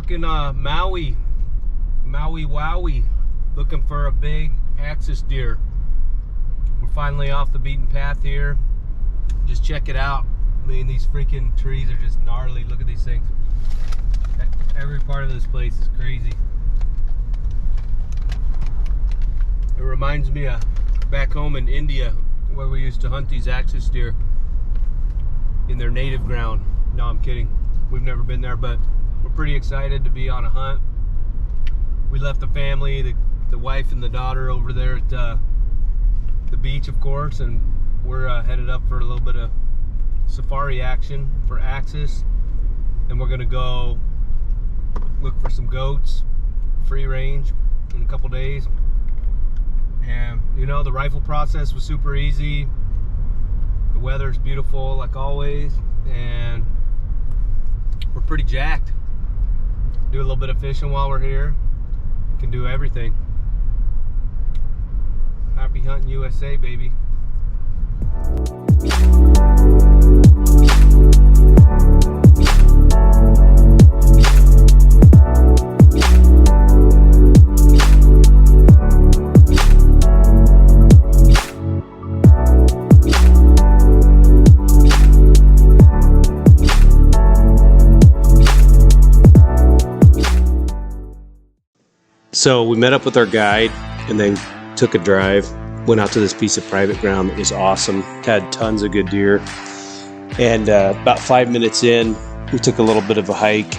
walking Maui Wowie, looking for a big axis deer. We're finally off the beaten path here. Just check it out. I mean, these freaking trees are just gnarly. Look at these things. Every part of this place is crazy. It reminds me of back home in India where we used to hunt these axis deer in their native ground. No, I'm kidding. We've never been there, but we're pretty excited to be on a hunt. We left the family, the wife and the daughter over there at the beach, of course, and we're headed up for a little bit of safari action for axis. Then we're gonna go look for some goats, free range, in a couple days. And you know, the rifle process was super easy. The weather's beautiful like always, and we're pretty jacked. Do a little bit of fishing while we're here. Can do everything. Happy hunting USA, baby. So we met up with our guide and then took a drive, went out to this piece of private ground that was awesome, had tons of good deer. And about 5 minutes in, we took a little bit of a hike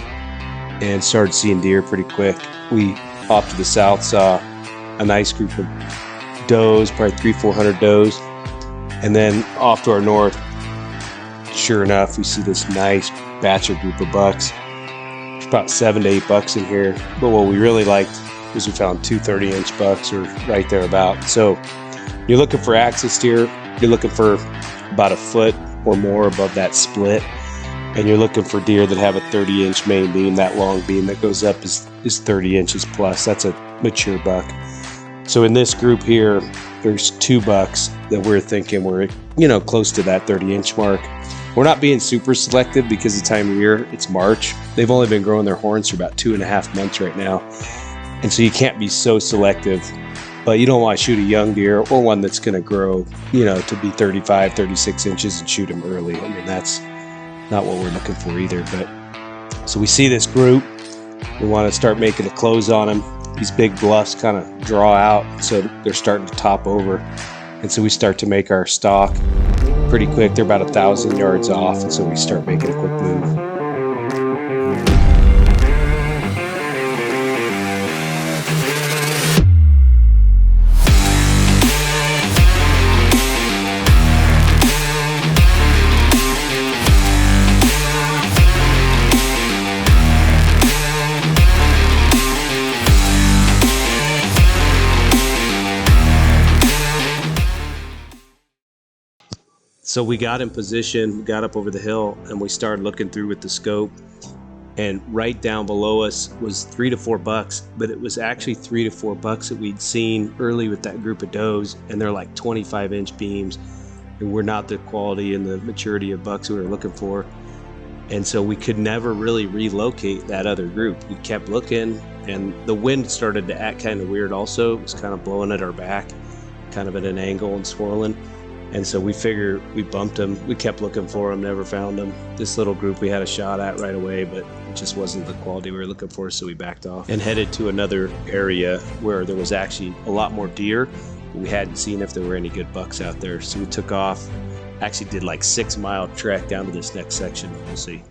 and started seeing deer pretty quick. We, off to the south, saw a nice group of does, probably 300-400 does. And then off to our north, sure enough, we see this nice batch of group of bucks. There's about 7 to 8 bucks in here, but what we really liked was we found 2 30-inch bucks, or right there about. So you're looking for axis deer, you're looking for about a foot or more above that split, and you're looking for deer that have a 30-inch main beam. That long beam that goes up is 30 inches plus. That's a mature buck. So in this group here, there's 2 bucks that we're thinking were, you know, close to that 30-inch mark. We're not being super selective because the time of year, it's March. They've only been growing their horns for about 2.5 months right now. And so you can't be so selective, but you don't want to shoot a young deer or one that's going to grow, you know, to be 35, 36 inches and shoot them early. I mean, that's not what we're looking for either. But so we see this group, we want to start making a close on them. These big bluffs kind of draw out, so they're starting to top over. And so we start to make our stalk pretty quick. They're about 1,000 yards off, and so we start making a quick move. So we got in position, got up over the hill, and we started looking through with the scope. And right down below us was 3 to 4 bucks, but it was actually 3 to 4 bucks that we'd seen early with that group of does, and they're like 25-inch beams, and we're not the quality and the maturity of bucks we were looking for. And so we could never really relocate that other group. We kept looking, and the wind started to act kind of weird also. It was kind of blowing at our back, kind of at an angle and swirling. And so we figured we bumped them. We kept looking for them, never found them. This little group we had a shot at right away, but it just wasn't the quality we were looking for, so we backed off and headed to another area where there was actually a lot more deer. We hadn't seen if there were any good bucks out there, so we took off. Actually did like 6-mile trek down to this next section. We'll see.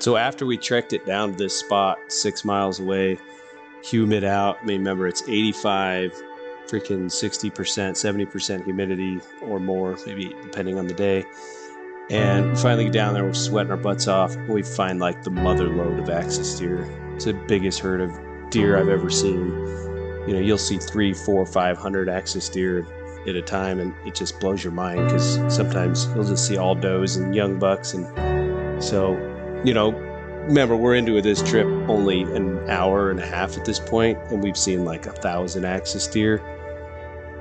So after we trekked it down to this spot 6 miles away, humid out. I mean, remember, it's 85, freaking 60%, 70% humidity or more, maybe depending on the day. And we finally get down there, we're sweating our butts off, and we find like the motherload of axis deer. It's the biggest herd of deer I've ever seen. You know, you'll see 300, 400, 500 axis deer at a time, and it just blows your mind because sometimes you'll just see all does and young bucks. And so, you know, remember, we're into this trip only an hour and a half at this point, and we've seen like 1,000 axis deer.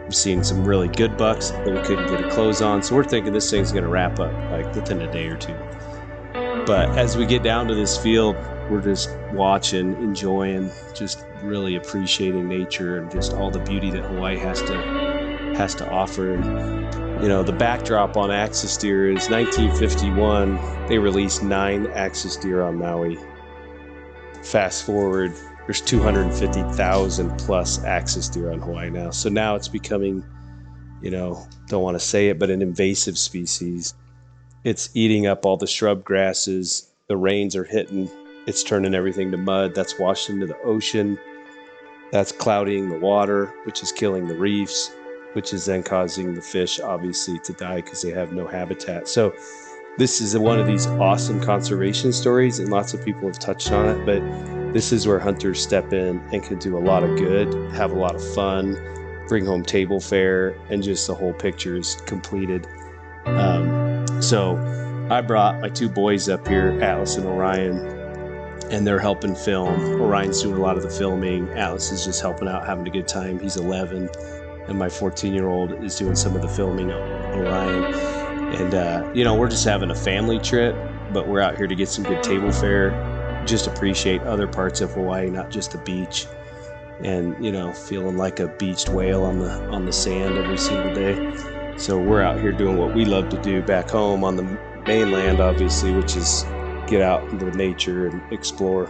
We've seen some really good bucks that we couldn't get a close on, so we're thinking this thing's going to wrap up like within a day or two. But as we get down to this field, we're just watching, enjoying, just really appreciating nature and just all the beauty that Hawaii has to offer. And, you know, the backdrop on axis deer is 1951. They released 9 axis deer on Maui. Fast forward, there's 250,000 plus axis deer on Hawaii now. So now it's becoming, you know, don't want to say it, but an invasive species. It's eating up all the shrub grasses. The rains are hitting. It's turning everything to mud. That's washed into the ocean. That's clouding the water, which is killing the reefs, which is then causing the fish, obviously, to die because they have no habitat. So this is one of these awesome conservation stories, and lots of people have touched on it, but this is where hunters step in and can do a lot of good, have a lot of fun, bring home table fare, and just the whole picture is completed. So I brought my 2 boys up here, Atlas and Orion, and they're helping film. Orion's doing a lot of the filming. Atlas is just helping out, having a good time. He's 11, and my 14-year-old is doing some of the filming on Orion. And, you know, we're just having a family trip, but we're out here to get some good table fare, just appreciate other parts of Hawaii, not just the beach, and, you know, feeling like a beached whale on the sand every single day. So we're out here doing what we love to do back home on the mainland, obviously, which is get out into nature and explore.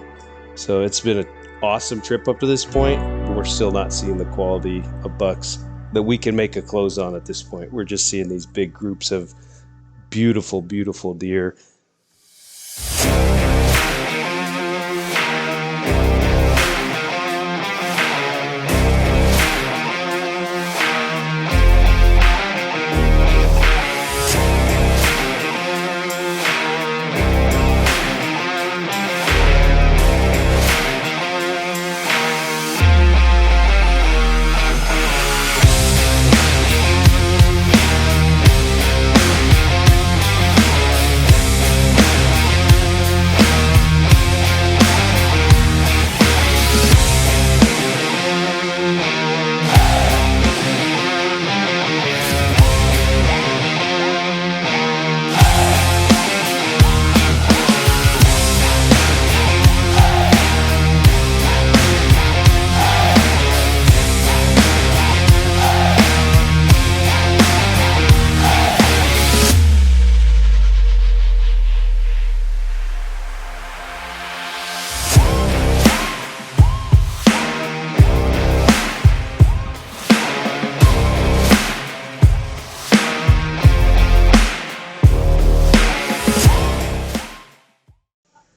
So it's been an awesome trip up to this point, but we're still not seeing the quality of bucks that we can make a close on at this point. We're just seeing these big groups of beautiful, beautiful deer.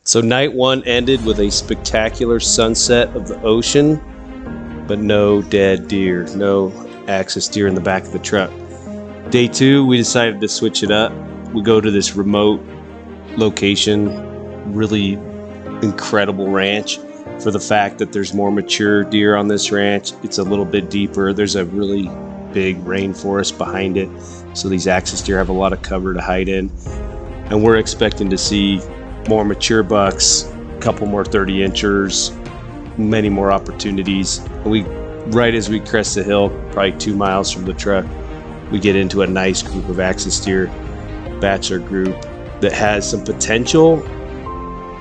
So night 1 ended with a spectacular sunset of the ocean, but no dead deer, no axis deer in the back of the truck. Day 2, we decided to switch it up. We go to this remote location, really incredible ranch for the fact that there's more mature deer on this ranch. It's a little bit deeper. There's a really big rainforest behind it, so these axis deer have a lot of cover to hide in. And we're expecting to see more mature bucks, a couple more 30-inchers, many more opportunities. Right as we crest the hill, probably 2 miles from the truck, we get into a nice group of axis deer, bachelor group that has some potential.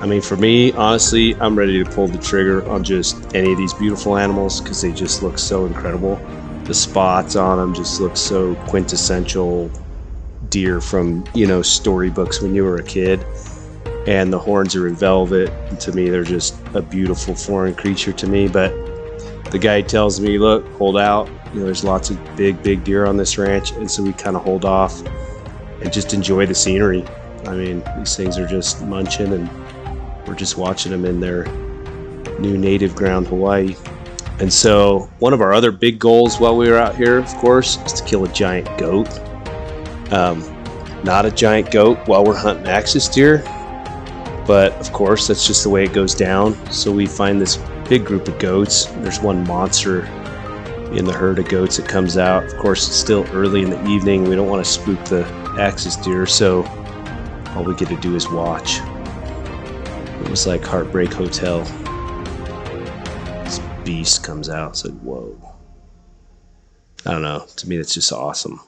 I mean, for me, honestly, I'm ready to pull the trigger on just any of these beautiful animals because they just look so incredible. The spots on them just look so quintessential deer from, you know, storybooks when you were a kid. And the horns are in velvet, and to me they're just a beautiful foreign creature to me. But the guy tells me, look, hold out, you know, there's lots of big deer on this ranch, and so we kind of hold off and just enjoy the scenery. I mean, these things are just munching and We're just watching them in their new native ground, Hawaii. And so one of our other big goals while we were out here, of course, is to kill a giant goat. Not a giant goat while we're hunting axis deer, but of course that's just the way it goes down. So we find this big group of goats. There's one monster in the herd of goats that comes out. Of course, it's still early in the evening. We don't want to spook the axis deer, so all we get to do is watch. It was like Heartbreak Hotel. This beast comes out. It's like, whoa. I don't know. To me, that's just awesome.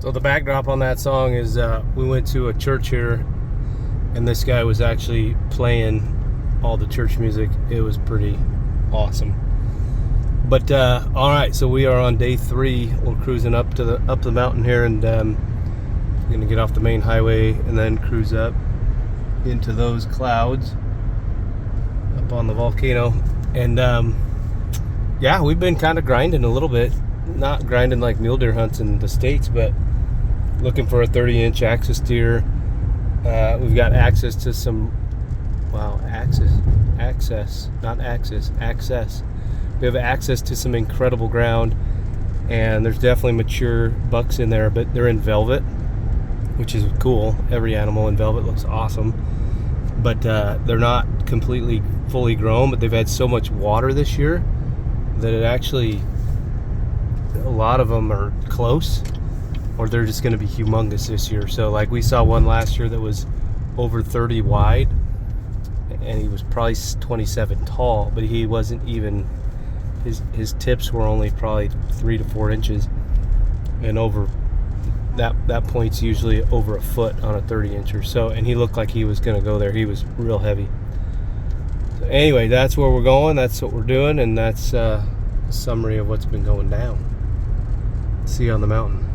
So the backdrop on that song is we went to a church here, and this guy was actually playing all the church music. It was pretty awesome. But all right, so we are on day 3. We're cruising up the mountain here, and we're gonna get off the main highway and then cruise up into those clouds up on the volcano. And yeah, we've been kind of grinding a little bit. Not grinding like mule deer hunts in the States, but looking for a 30-inch axis deer. We've got access to some, access. We have access to some incredible ground, and there's definitely mature bucks in there, but they're in velvet, which is cool. Every animal in velvet looks awesome, but they're not completely fully grown, but they've had so much water this year that it actually, a lot of them are close, or they're just going to be humongous this year. So like we saw one last year that was over 30 wide, and he was probably 27 tall, but he wasn't even, his tips were only probably 3 to 4 inches, and over that point's usually over a foot on a 30-incher. So, and he looked like he was going to go there. He was real heavy. So anyway, that's where we're going, that's what we're doing, and that's a summary of what's been going down. See you on the mountain.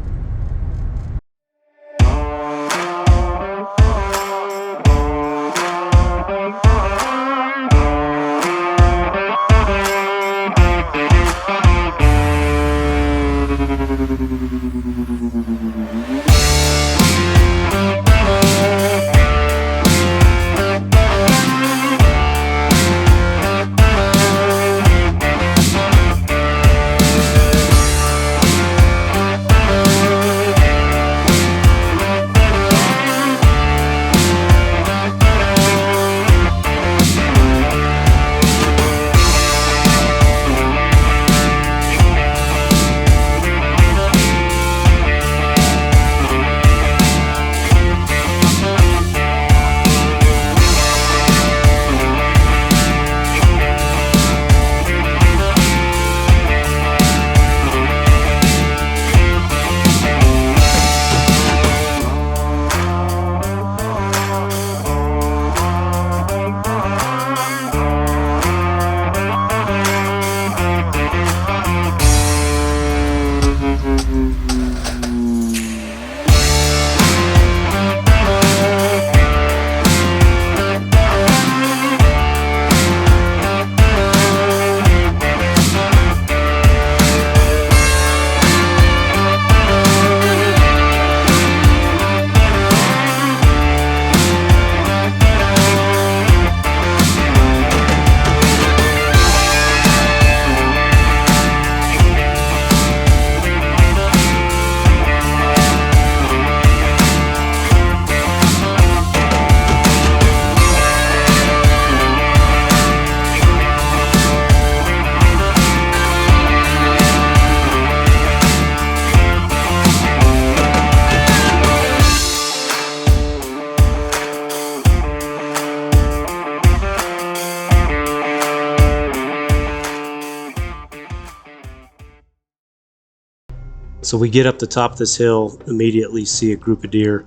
So we get up the top of this hill, immediately see a group of deer,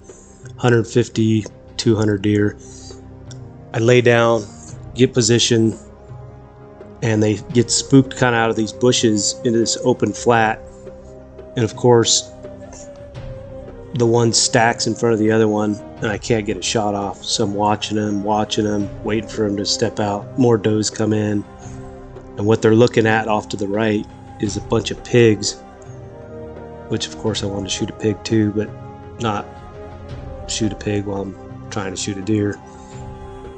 150, 200 deer. I lay down, get position, and they get spooked kind of out of these bushes into this open flat. And of course, the one stacks in front of the other one, and I can't get a shot off. So I'm watching them, waiting for them to step out. More does come in. And what they're looking at off to the right is a bunch of pigs, which of course I wanted to shoot a pig too, but not shoot a pig while I'm trying to shoot a deer.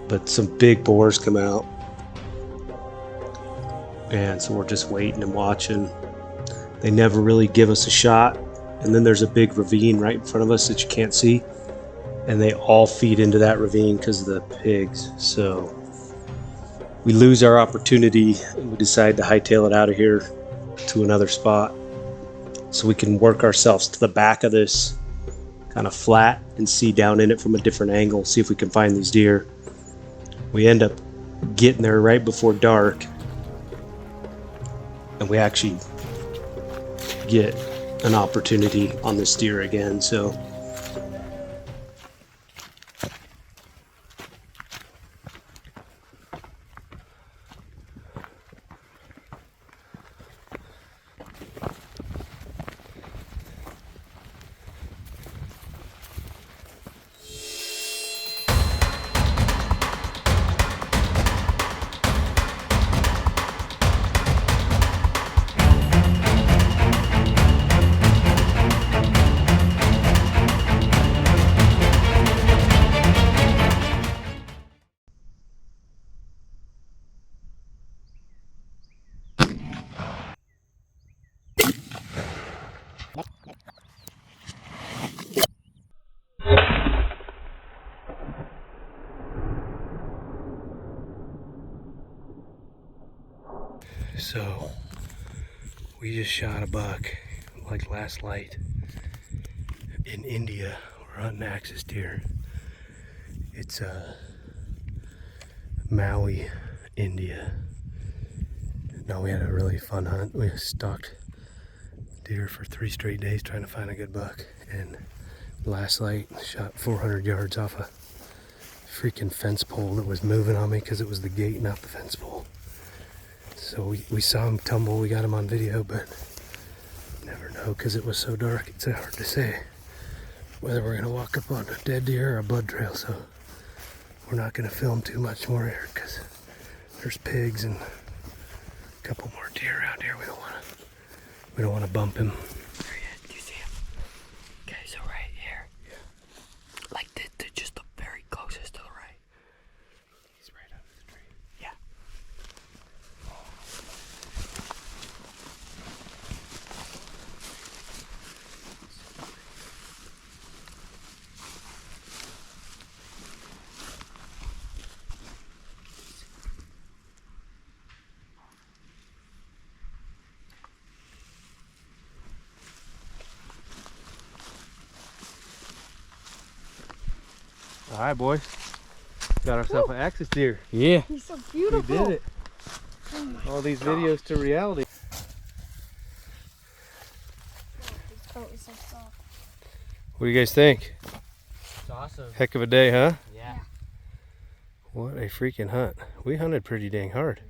But some big boars come out. And so we're just waiting and watching. They never really give us a shot. And then there's a big ravine right in front of us that you can't see. And they all feed into that ravine because of the pigs. So we lose our opportunity and we decide to hightail it out of here to another spot so we can work ourselves to the back of this kind of flat and see down in it from a different angle, see if we can find these deer. We end up getting there right before dark, and we actually get an opportunity on this deer again. So we just shot a buck like last light in India. We're hunting axis deer. It's Maui, India. No, we had a really fun hunt. We stalked deer for 3 straight days trying to find a good buck, and last light shot 400 yards off a freaking fence pole that was moving on me because it was the gate, not the fence pole. So we saw him tumble. We got him on video, but never know because it was so dark. It's hard to say whether we're gonna walk up on a dead deer or a blood trail. So we're not gonna film too much more here because there's pigs and a couple more deer out here. We don't wanna bump him. Do you see him? Okay, so right here. Yeah. Like just the very closest to the right. He's right under the tree. Yeah. All right, boys. Got ourselves an axis deer. Yeah. He's so beautiful. We did it. Oh All these videos to reality. his coat is so soft. What do you guys think? It's awesome. Heck of a day, huh? Yeah. What a freaking hunt. We hunted pretty dang hard.